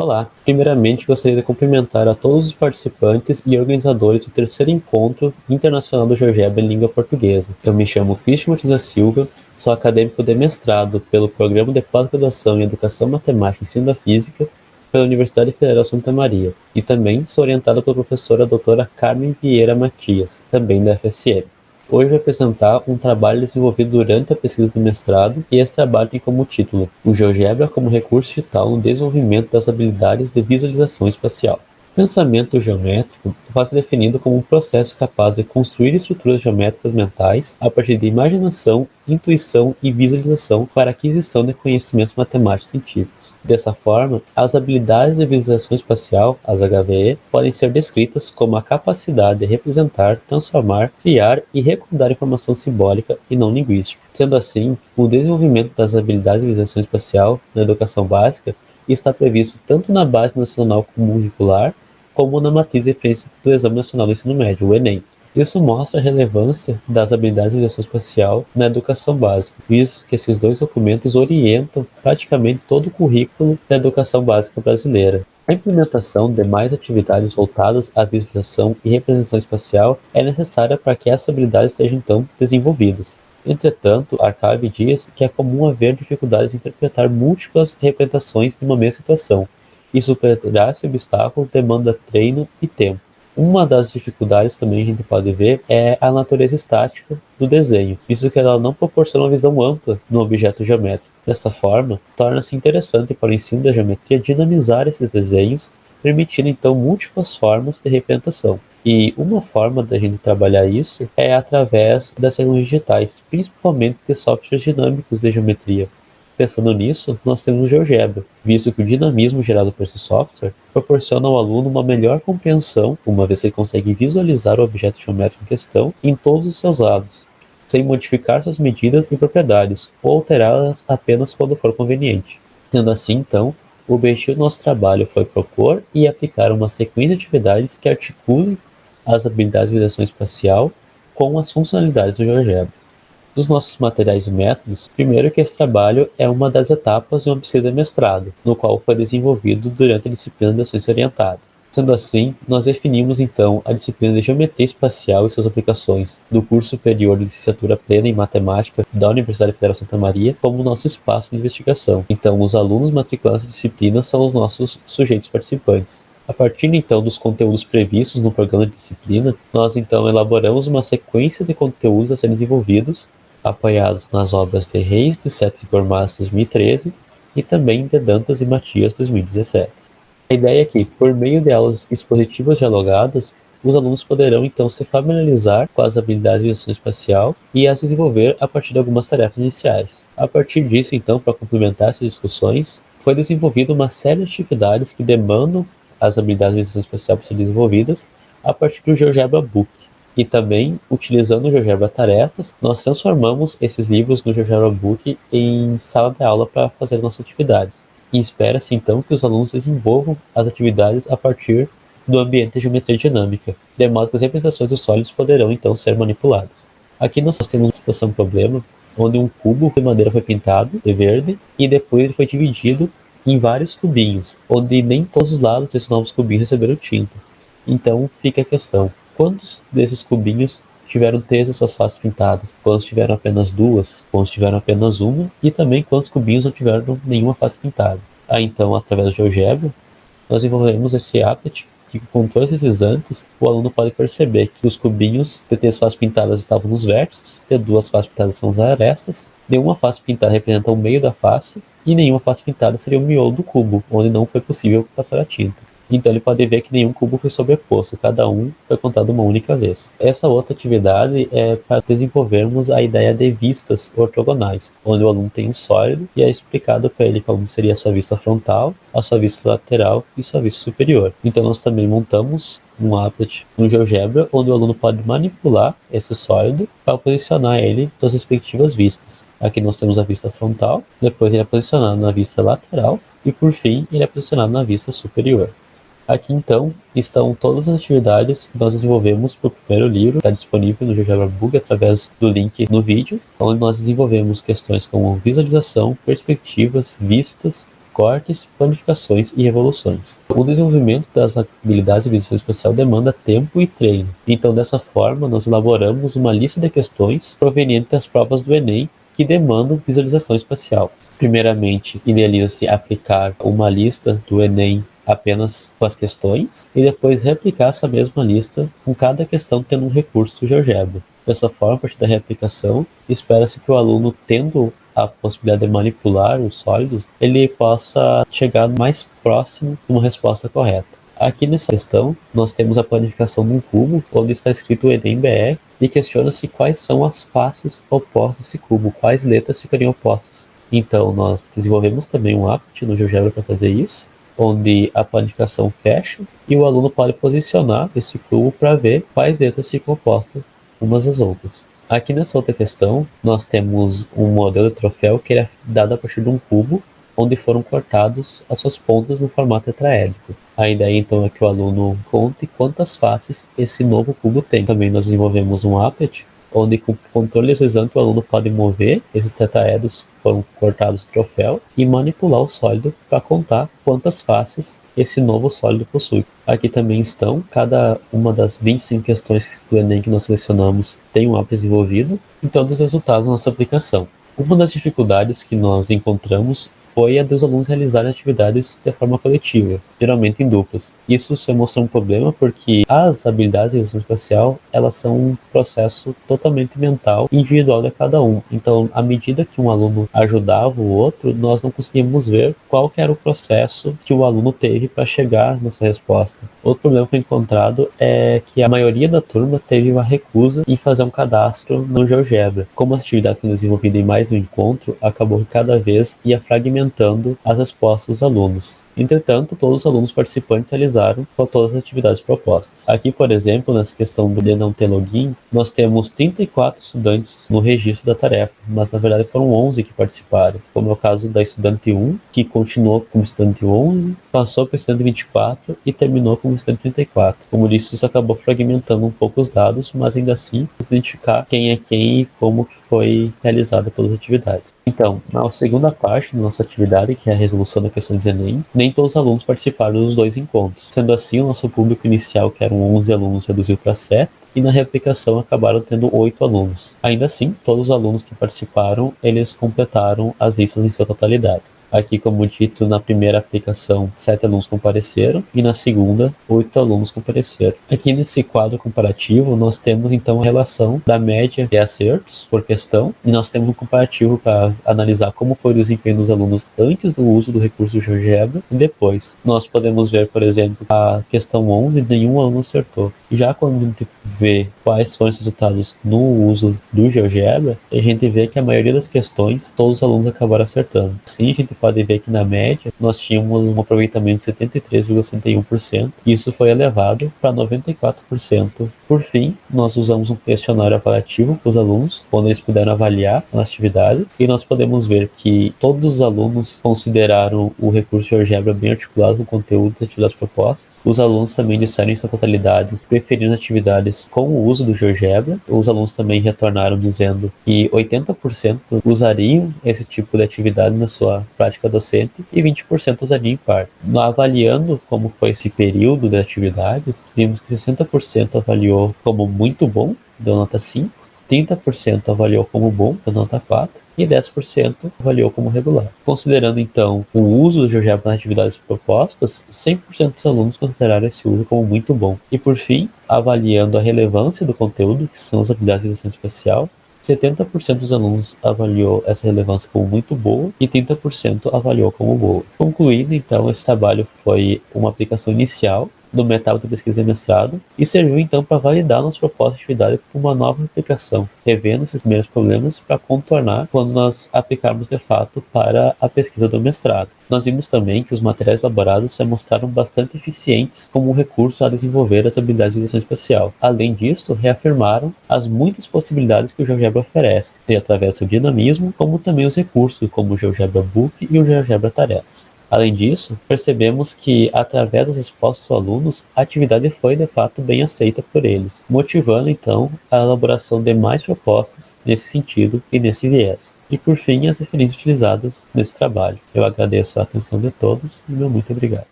Olá, primeiramente gostaria de cumprimentar a todos os participantes e organizadores do terceiro encontro internacional do GeoGebra em língua portuguesa. Eu me chamo Cristian Martins da Silva, sou acadêmico de mestrado pelo Programa de Pós-Graduação em Educação Matemática e Ensino da Física pela Universidade Federal Santa Maria e também sou orientado pela professora doutora Carmen Vieira Matias, também da FSM. Hoje vou apresentar um trabalho desenvolvido durante a pesquisa do mestrado, e esse trabalho tem como título O GeoGebra como recurso digital no desenvolvimento das habilidades de visualização espacial. Pensamento geométrico pode ser definido como um processo capaz de construir estruturas geométricas mentais a partir de imaginação, intuição e visualização para a aquisição de conhecimentos matemáticos científicos. Dessa forma, as habilidades de visualização espacial, as HVE, podem ser descritas como a capacidade de representar, transformar, criar e recordar informação simbólica e não linguística. Sendo assim, o desenvolvimento das habilidades de visualização espacial na educação básica está previsto tanto na Base Nacional Comum Curricular, como na Matriz de Referência do Exame Nacional do Ensino Médio, o Enem. Isso mostra a relevância das habilidades de visualização espacial na educação básica, visto que esses dois documentos orientam praticamente todo o currículo da educação básica brasileira. A implementação de mais atividades voltadas à visualização e representação espacial é necessária para que essas habilidades sejam então desenvolvidas. Entretanto, Arcave diz que é comum haver dificuldades em interpretar múltiplas representações de uma mesma situação, e superar esse obstáculo demanda treino e tempo. Uma das dificuldades também a gente pode ver é a natureza estática do desenho, visto que ela não proporciona uma visão ampla no objeto geométrico. Dessa forma, torna-se interessante para o ensino da geometria dinamizar esses desenhos, permitindo então múltiplas formas de representação. E uma forma da gente trabalhar isso é através das tecnologias digitais, principalmente de softwares dinâmicos de geometria. Pensando nisso, nós temos o GeoGebra, visto que o dinamismo gerado por esse software proporciona ao aluno uma melhor compreensão, uma vez que ele consegue visualizar o objeto geométrico em questão em todos os seus lados, sem modificar suas medidas e propriedades, ou alterá-las apenas quando for conveniente. Sendo assim, então, o objetivo do nosso trabalho foi propor e aplicar uma sequência de atividades que articulem as habilidades de visualização espacial com as funcionalidades do GeoGebra. Dos nossos materiais e métodos, primeiro que esse trabalho é uma das etapas de uma pesquisa de mestrado, no qual foi desenvolvido durante a disciplina de Ciência Orientada. Sendo assim, nós definimos então a disciplina de Geometria Espacial e suas aplicações do curso superior de licenciatura plena em Matemática da Universidade Federal Santa Maria como nosso espaço de investigação. Então, os alunos matriculados da disciplina são os nossos sujeitos participantes. A partir então dos conteúdos previstos no programa de disciplina, nós então elaboramos uma sequência de conteúdos a serem desenvolvidos, apoiados nas obras de Reis de Sete Gormaz 2013 e também de Dantas e Matias 2017. A ideia é que, por meio de aulas expositivas dialogadas, os alunos poderão então se familiarizar com as habilidades de visualização espacial e as desenvolver a partir de algumas tarefas iniciais. A partir disso, então, para complementar essas discussões, foi desenvolvida uma série de atividades que demandam as habilidades de visualização espacial para serem desenvolvidas a partir do GeoGebra Book. E também, utilizando o GeoGebra Tarefas, nós transformamos esses livros no GeoGebra Book em sala de aula para fazer nossas atividades. E espera-se então que os alunos desenvolvam as atividades a partir do ambiente de geometria dinâmica, de modo que as representações dos sólidos poderão então ser manipuladas. Aqui nós temos uma situação problema, onde um cubo de madeira foi pintado de verde e depois ele foi dividido em vários cubinhos, onde nem todos os lados desses novos cubinhos receberam tinta. Então fica a questão: quantos desses cubinhos tiveram 3 de suas faces pintadas? Quantos tiveram apenas 2? Quantos tiveram apenas uma? E também quantos cubinhos não tiveram nenhuma face pintada? Então, através do GeoGebra, nós desenvolvemos esse applet que, com todos esses antes, o aluno pode perceber que os cubinhos de 3 faces pintadas estavam nos vértices, de 2 faces pintadas são as arestas, nenhuma face pintada representa o meio da face, e nenhuma face pintada seria o miolo do cubo, onde não foi possível passar a tinta. Então ele pode ver que nenhum cubo foi sobreposto, cada um foi contado uma única vez. Essa outra atividade é para desenvolvermos a ideia de vistas ortogonais, onde o aluno tem um sólido e é explicado para ele como seria a sua vista frontal, a sua vista lateral e sua vista superior. Então nós também montamos um applet no GeoGebra, onde o aluno pode manipular esse sólido para posicionar ele nas respectivas vistas. Aqui nós temos a vista frontal, depois ele é posicionado na vista lateral e por fim ele é posicionado na vista superior. Aqui então estão todas as atividades que nós desenvolvemos para o primeiro livro, que está disponível no GeoGebra Book através do link no vídeo, onde nós desenvolvemos questões como visualização, perspectivas, vistas, cortes, planificações e evoluções. O desenvolvimento das habilidades de visualização espacial demanda tempo e treino. Então, dessa forma, nós elaboramos uma lista de questões provenientes das provas do Enem que demandam visualização espacial. Primeiramente, idealiza-se aplicar uma lista do Enem apenas com as questões e depois replicar essa mesma lista com cada questão tendo um recurso do GeoGebra. Dessa forma, a partir da reaplicação, espera-se que o aluno, tendo a possibilidade de manipular os sólidos, ele possa chegar mais próximo de uma resposta correta. Aqui nessa questão, nós temos a planificação de um cubo, onde está escrito Enem-BR, e questiona-se quais são as faces opostas desse cubo, quais letras ficariam opostas. Então, nós desenvolvemos também um apt no GeoGebra para fazer isso, onde a planificação fecha e o aluno pode posicionar esse cubo para ver quais letras ficam opostas umas às outras. Aqui nessa outra questão, nós temos um modelo de troféu que é dado a partir de um cubo, onde foram cortados as suas pontas no formato tetraédrico. A ideia então é que o aluno conte quantas faces esse novo cubo tem. Também nós desenvolvemos um applet, onde com controle exato o aluno pode mover esses tetraedros que foram cortados do troféu e manipular o sólido para contar quantas faces esse novo sólido possui. Aqui também estão, cada uma das 25 questões do Enem que nós selecionamos tem um app desenvolvido e todos os resultados da nossa aplicação. Uma das dificuldades que nós encontramos foi a dos alunos realizarem atividades de forma coletiva, geralmente em duplas. Isso se mostrou um problema porque as habilidades de visualização espacial, elas são um processo totalmente mental e individual de cada um. Então, à medida que um aluno ajudava o outro, nós não conseguíamos ver qual que era o processo que o aluno teve para chegar na sua resposta. Outro problema que foi encontrado é que a maioria da turma teve uma recusa em fazer um cadastro no GeoGebra. Como a atividade foi desenvolvida em mais um encontro, acabou que cada vez ia fragmentando as respostas dos alunos. Entretanto, todos os alunos participantes realizaram todas as atividades propostas. Aqui, por exemplo, nessa questão de não ter login, nós temos 34 estudantes no registro da tarefa, mas na verdade foram 11 que participaram, como é o caso da estudante 1, que continuou como estudante 11, passou para o estudante 24 e terminou como estudante 34. Como disse, isso acabou fragmentando um pouco os dados, mas ainda assim, identificar quem é quem e como que foi realizada todas as atividades. Então, na segunda parte da nossa atividade, que é a resolução da questão de Enem, nem todos os alunos participaram dos dois encontros. Sendo assim, o nosso público inicial, que eram 11 alunos, reduziu para 7, e na reaplicação acabaram tendo 8 alunos. Ainda assim, todos os alunos que participaram, eles completaram as listas em sua totalidade. Aqui, como dito, na primeira aplicação, 7 alunos compareceram e na segunda, 8 alunos compareceram. Aqui nesse quadro comparativo, nós temos então a relação da média de acertos por questão e nós temos um comparativo para analisar como foi o desempenho dos alunos antes do uso do recurso do GeoGebra e depois. Nós podemos ver, por exemplo, a questão 11, nenhum aluno acertou. Já quando a gente vê quais são os resultados no uso do GeoGebra, a gente vê que a maioria das questões, todos os alunos acabaram acertando. Assim, a gente pode ver que na média nós tínhamos um aproveitamento de 73,61% e isso foi elevado para 94%. Por fim, nós usamos um questionário avaliativo para os alunos, onde eles puderam avaliar a atividade e nós podemos ver que todos os alunos consideraram o recurso GeoGebra bem articulado com o conteúdo das atividades propostas. Os alunos também disseram em sua totalidade preferindo atividades com o uso do GeoGebra. Os alunos também retornaram dizendo que 80% usariam esse tipo de atividade na sua prática docente e 20% usariam em parte. Avaliando como foi esse período de atividades, vimos que 60% avaliou como muito bom, deu nota 5, 30% avaliou como bom, deu nota 4, e 10% avaliou como regular. Considerando então o uso do GeoGebra nas atividades propostas, 100% dos alunos consideraram esse uso como muito bom. E por fim, avaliando a relevância do conteúdo, que são as habilidades de visualização espacial, 70% dos alunos avaliou essa relevância como muito boa e 30% avaliou como boa. Concluindo, então, esse trabalho foi uma aplicação inicial do método de pesquisa de mestrado e serviu então para validar nossa proposta de atividade com uma nova aplicação, revendo esses primeiros problemas para contornar quando nós aplicarmos de fato para a pesquisa do mestrado. Nós vimos também que os materiais elaborados se mostraram bastante eficientes como um recurso a desenvolver as habilidades de visualização espacial. Além disso, reafirmaram as muitas possibilidades que o GeoGebra oferece, seja através do seu dinamismo, como também os recursos como o GeoGebra Book e o GeoGebra Tarefas. Além disso, percebemos que, através das respostas dos alunos, a atividade foi de fato bem aceita por eles, motivando então a elaboração de mais propostas nesse sentido e nesse viés. E por fim, as referências utilizadas nesse trabalho. Eu agradeço a atenção de todos e meu muito obrigado.